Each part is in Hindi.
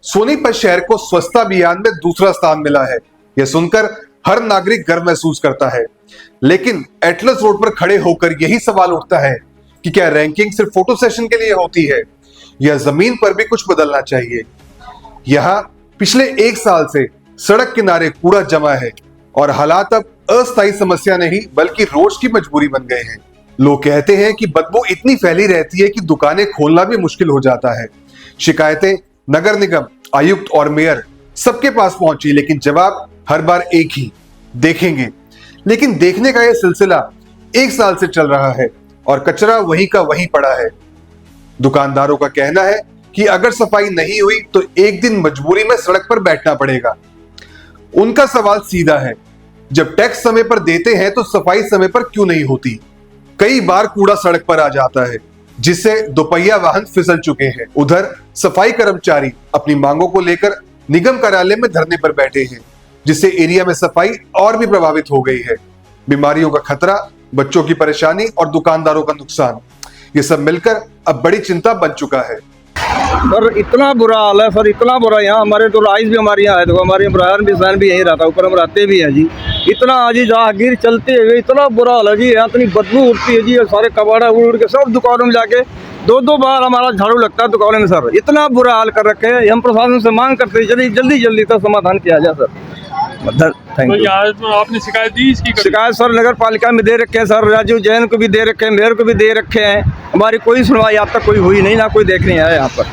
सोनीपत शहर को स्वच्छता अभियान में दूसरा स्थान मिला है। यह सुनकर हर नागरिक गर्व महसूस करता है, लेकिन एटलस रोड पर खड़े होकर यही सवाल उठता है कि क्या रैंकिंग सिर्फ फोटो सेशन के लिए होती है या जमीन पर भी कुछ बदलना चाहिए। यहाँ पिछले एक साल से सड़क किनारे कूड़ा जमा है और हालात अब अस्थायी समस्या नहीं बल्कि रोज की मजबूरी बन गए हैं। लोग कहते हैं कि बदबू इतनी फैली रहती है कि दुकानें खोलना भी मुश्किल हो जाता है। शिकायतें नगर निगम, आयुक्त और मेयर सबके पास पहुंची, लेकिन जवाब हर बार एक ही, देखेंगे। लेकिन देखने का यह सिलसिला एक साल से चल रहा है और कचरा वहीं का वहीं पड़ा है। दुकानदारों का कहना है कि अगर सफाई नहीं हुई तो एक दिन मजबूरी में सड़क पर बैठना पड़ेगा। उनका सवाल सीधा है, जब टैक्स समय पर देते हैं तो सफाई समय पर क्यों नहीं होती। कई बार कूड़ा सड़क पर आ जाता है जिससे दोपहिया वाहन फिसल चुके हैं। उधर सफाई कर्मचारी अपनी मांगों को लेकर निगम कार्यालय में धरने पर बैठे हैं, जिससे एरिया में सफाई और भी प्रभावित हो गई है। बीमारियों का खतरा, बच्चों की परेशानी और दुकानदारों का नुकसान, ये सब मिलकर अब बड़ी चिंता बन चुका है। सर इतना बुरा हाल है सर, इतना बुरा। यहाँ हमारे तो राइस भी हमारे यहाँ है, तो हमारे ब्रायन भी सहन भी यहीं रहता है, ऊपर हम रहते भी हैं जी। इतना जी राहगीर चलते हुए इतना बुरा हाल है जी, यहाँ इतनी बदबू उठती है जी। सारे कबाड़ा उड़ के सब दुकानों में जाके दो बार हमारा झाड़ू लगता है दुकानों में सर। इतना बुरा हाल कर रखे हैं, हम प्रशासन से मांग करते हैं जल्दी तो समाधान किया जाए सर। Thank you. तो आपने शिकायत दी इसकी? शिकायत सर नगर पालिका में दे रखे हैं सर, राजीव जैन को भी दे रखे हैं, मेयर को भी दे रखे हैं। हमारी कोई सुनवाई अब तक कोई हुई नहीं, ना कोई देखने आया यहाँ पर।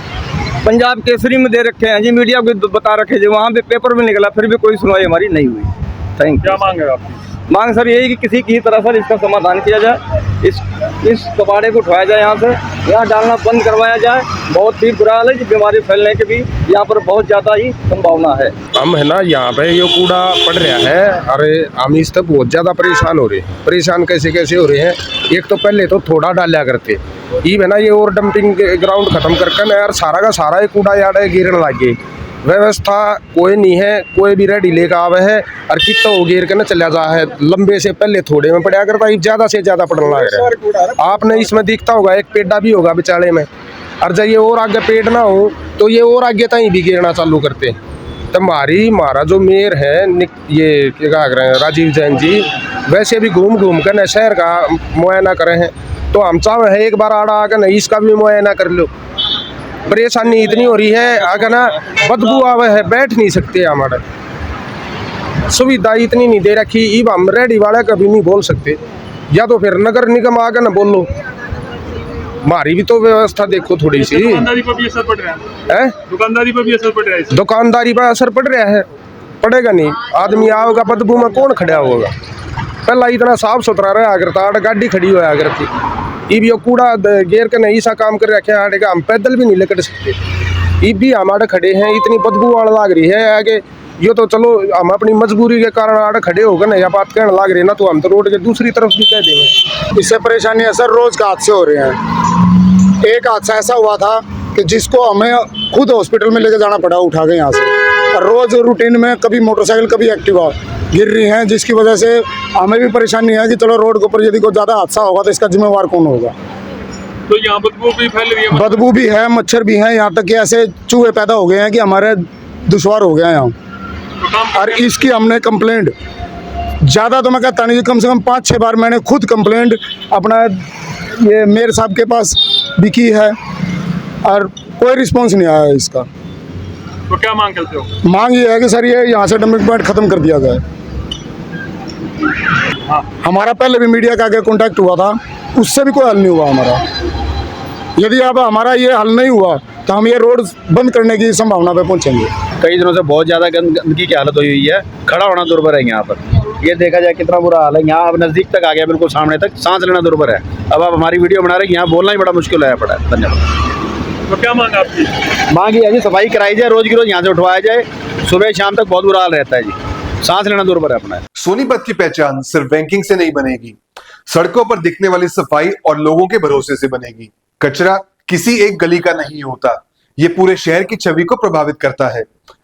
पंजाब केसरी में दे रखे हैं जी, मीडिया को बता रखे जी, वहाँ पे पेपर में निकला, फिर भी कोई सुनवाई हमारी नहीं हुई। Thank you. क्या मांग है आपकी? मांग सर यही कि किसी की तरह सर इसका समाधान किया जाए, इस कबाड़े को उठाया जाए, यहाँ से यहाँ डालना बंद करवाया जाए। बहुत ही बुरा हाल है, बीमारी फैलने की भी यहाँ पर बहुत ज़्यादा ही संभावना है। हम है ना यहाँ पे ये कूड़ा पड़ रहा है, अरे हम इस तक बहुत ज़्यादा परेशान हो रहे हैं। परेशान कैसे हो रहे हैं, एक तो पहले तो थोड़ा डाला करते, ये है ना ये और डंपिंग ग्राउंड खत्म करके ना यार सारा का सारा ये कूड़ा यार गिरने लगे। व्यवस्था कोई नहीं है, कोई भी रेडी लेकर आवे है और कितना वो गिर के ना चला जा है। लंबे से पहले थोड़े में पड़ा करता, ज़्यादा से ज़्यादा पड़ने लग रहा है। आपने इसमें दिखता होगा एक पेड़ा भी होगा बेचारे में, और जब ये और आगे पेड़ ना हो तो ये और आगे तक भी गिरना चालू करते। तो हमारा जो मेयर है ये क्या कह रहे हैं राजीव जैन जी, वैसे भी घूम कर न शहर का मुआयना करे हैं, तो हम चाहे है एक बार आड़ा आकर न इसका भी मुआयना कर लो। परेशानी इतनी हो रही है, अगर ना बदबू आवे है, बैठ नहीं सकते। हमारे सुविधा इतनी नहीं दे रखी, इब हम रेडी वाले कभी नहीं बोल सकते, या तो फिर नगर निगम आकर न बोलो। हमारी भी तो व्यवस्था देखो थोड़ी सी। दुकानदारी पर भी असर पड़ रहा है? दुकानदारी पर भी असर पड़ रहा है? दुकानदारी पर असर पड़ रहा है, पड़ेगा नहीं। आदमी आओगा बदबू में कौन खड़ा होगा। पहला इतना साफ सुथरा रहा करता, गाड़ी खड़ी हुआ करती, इब ये कूड़ा घेर के नहीं सा काम कर रखे आड़ेगा, हम पैदल भी नहीं लेकर सकते। इब भी हमारे खड़े हैं, इतनी बदबू आड़ लाग रही है आगे। ये तो चलो हम अपनी मजबूरी के कारण आड़ खड़े होकर ना या बात कहने लाग रही है ना, तो हम तो रोड के दूसरी तरफ भी कह देंगे। इससे परेशानी है सर, रोज का हादसे हो रहे हैं। एक हादसा ऐसा हुआ था कि जिसको हमें खुद हॉस्पिटल में लेके जाना पड़ा उठा के यहाँ से। और रोज रूटीन में कभी मोटरसाइकिल कभी एक्टिवा गिर रही हैं, जिसकी वजह से हमें भी परेशानी है कि चलो रोड के ऊपर यदि कोई ज़्यादा हादसा होगा तो इसका जिम्मेवार कौन होगा। तो यहाँ बदबू भी फैल रही है? बदबू भी है, मच्छर भी हैं, यहाँ तक कि ऐसे चूहे पैदा हो गए हैं कि हमारे दुश्वार हो गया है यहाँ। और इसकी हमने कंप्लेंट ज़्यादा तो मैं कहता नहीं, कम से कम 5-6 बार मैंने खुद कंप्लेंट अपना ये मेयर साहब के पास भी की है और कोई रिस्पॉन्स नहीं आया इसका। तो क्या मांग करते हो? मांग ये है कि सर ये यहाँ से डंपिंग पॉइंट ख़त्म कर दिया जाए। हाँ। हमारा पहले भी मीडिया का आगे कॉन्टैक्ट हुआ था, उससे भी कोई हल नहीं हुआ हमारा। यदि अब हमारा ये हल नहीं हुआ तो हम ये रोड बंद करने की संभावना पे पहुंचेंगे। कई दिनों से बहुत ज़्यादा गंदगी की हालत हुई है, खड़ा होना दुर्भर है यहाँ पर। ये देखा जाए कितना बुरा हाल है, यहाँ अब नज़दीक तक आ गया, बिल्कुल सामने तक, सांस लेना दुर्भर है। अब आप हमारी वीडियो बना रहे हैं, यहाँ बोलना ही बड़ा मुश्किल है पड़ा है। धन्यवाद। तो क्या मांग आपकी? मांग ये है जी, सफाई कराई जाए, रोज की रोज यहाँ से उठवाया जाए। सुबह शाम तक बहुत बुरा हाल रहता है जी, सांस लेना दुर्भर है अपना। सोनीपत की पहचान सिर्फ रैंकिंग से नहीं बनेगी, सड़कों पर दिखने वाली सफाई और लोगों के भरोसे से बनेगी। कचरा किसी एक गली का नहीं होता, ये पूरे शहर की छवि को प्रभावित करता है।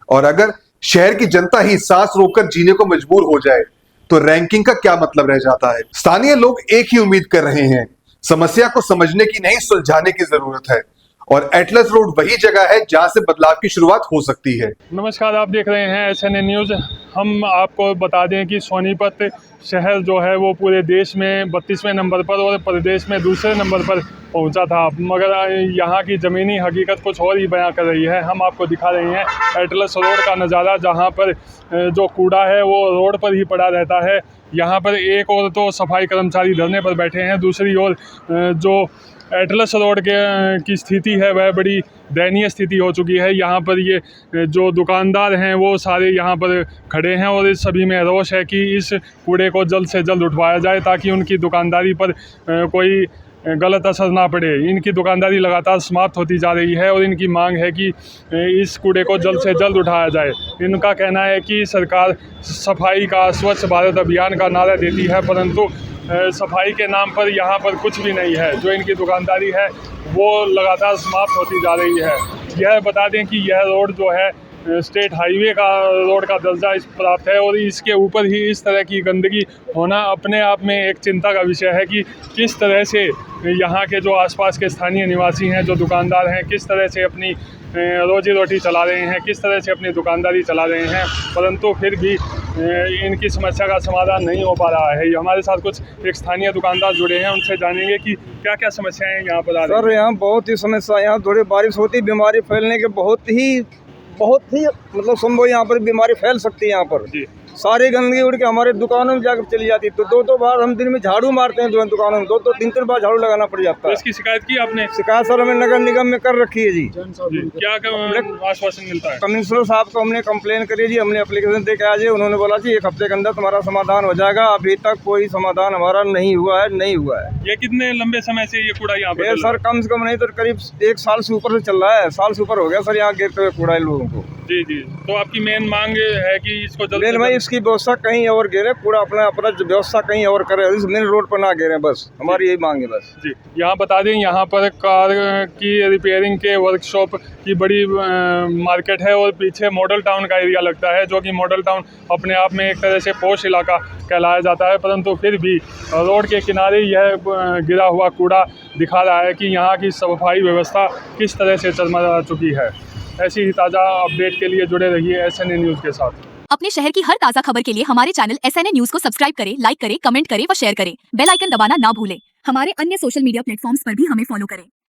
और अगर शहर की जनता ही सांस रोककर जीने को मजबूर हो जाए तो रैंकिंग का क्या मतलब रह जाता है। स्थानीय लोग एक ही उम्मीद कर रहे हैं, समस्या को समझने की नहीं सुलझाने की जरूरत है। और एटलस रोड वही जगह है जहां से बदलाव की शुरुआत हो सकती है। नमस्कार, आप देख रहे हैं SNA न्यूज़। हम आपको बता दें कि सोनीपत शहर जो है वो पूरे देश में 32वें नंबर पर और प्रदेश में दूसरे नंबर पर पहुंचा था, मगर यहाँ की ज़मीनी हकीकत कुछ और ही बयां कर रही है। हम आपको दिखा रहे हैं एटलस रोड का नज़ारा, जहाँ पर जो कूड़ा है वो रोड पर ही पड़ा रहता है। यहाँ पर एक और तो सफाई कर्मचारी धरने पर बैठे हैं, दूसरी ओर जो एटलस रोड की स्थिति है वह बड़ी दयनीय स्थिति हो चुकी है। यहाँ पर ये जो दुकानदार हैं वो सारे यहाँ पर खड़े हैं और इस सभी में रोष है कि इस कूड़े को जल्द से जल्द उठवाया जाए ताकि उनकी दुकानदारी पर कोई गलत असर ना पड़े। इनकी दुकानदारी लगातार समाप्त होती जा रही है और इनकी मांग है कि इस कूड़े को जल्द से जल्द उठाया जाए। इनका कहना है कि सरकार सफाई का, स्वच्छ भारत अभियान का नारा देती है, परंतु सफाई के नाम पर यहाँ पर कुछ भी नहीं है। जो इनकी दुकानदारी है वो लगातार समाप्त होती जा रही है। यह बता दें कि यह रोड जो है स्टेट हाईवे का रोड का दर्जा प्राप्त है और इसके ऊपर ही इस तरह की गंदगी होना अपने आप में एक चिंता का विषय है कि किस तरह से यहाँ के जो आसपास के स्थानीय निवासी हैं, जो दुकानदार हैं, किस तरह से अपनी रोजी रोटी चला रहे हैं, किस तरह से अपनी दुकानदारी चला रहे हैं, परंतु फिर भी इनकी समस्या का समाधान नहीं हो पा रहा है। हमारे साथ कुछ एक स्थानीय दुकानदार जुड़े हैं, उनसे जानेंगे कि क्या क्या समस्याएं यहाँ पर आ रही हैं। सर यहाँ बहुत ही समस्या, यहाँ थोड़ी बारिश होती, बीमारी फैलने के बहुत ही मतलब संभव यहाँ पर बीमारी फैल सकती है। यहाँ पर जी। सारी गंदगी उड़ के हमारे दुकानों में जाकर चली जाती है। तो दो बार हम दिन में झाड़ू मारते हैं दुकानों में, दो तीन बार झाड़ू लगाना पड़ जाता तो है। इसकी शिकायत की आपने? शिकायत सर हमें नगर निगम में कर रखी है जी। क्या आश्वासन मिलता है? कमिश्नर साहब को हमने कंप्लेन करी जी, हमने एप्लीकेशन दे के आज, उन्होंने बोला जी 1 हफ्ते के अंदर तुम्हारा समाधान हो जाएगा। अभी तक कोई समाधान हमारा नहीं हुआ है। ये कितने लंबे समय से ये कूड़ा यहाँ पे? सर कम से कम नहीं तो करीब 1 साल से ऊपर से चल रहा है, साल से ऊपर हो गया सर यहाँ गिरते हुए कूड़ा लोगों को। जी। तो आपकी मेन मांग है कि इसको जल्द भाई इसकी व्यवस्था कहीं और गिरे, पूरा अपना व्यवस्था कहीं और करे, इस मेन रोड पर ना गिरे, बस हमारी यही मांग है बस। जी। यहाँ बता दें, यहाँ पर कार की रिपेयरिंग के वर्कशॉप की बड़ी मार्केट है और पीछे मॉडल टाउन का एरिया लगता है, जो कि मॉडल टाउन अपने आप में एक तरह से पॉश इलाका कहलाया जाता है, परंतु फिर भी रोड के किनारे यह गिरा हुआ कूड़ा दिखा रहा है कि यहाँ की सफाई व्यवस्था किस तरह से चरमरा चुकी है। ऐसी ही ताज़ा अपडेट के लिए जुड़े रहिए SNA न्यूज़ के साथ। अपने शहर की हर ताज़ा खबर के लिए हमारे चैनल SNA न्यूज़ को सब्सक्राइब करें, लाइक करें, कमेंट करें व शेयर करें। बेल आइकन दबाना ना भूलें। हमारे अन्य सोशल मीडिया प्लेटफॉर्म्स पर भी हमें फॉलो करें।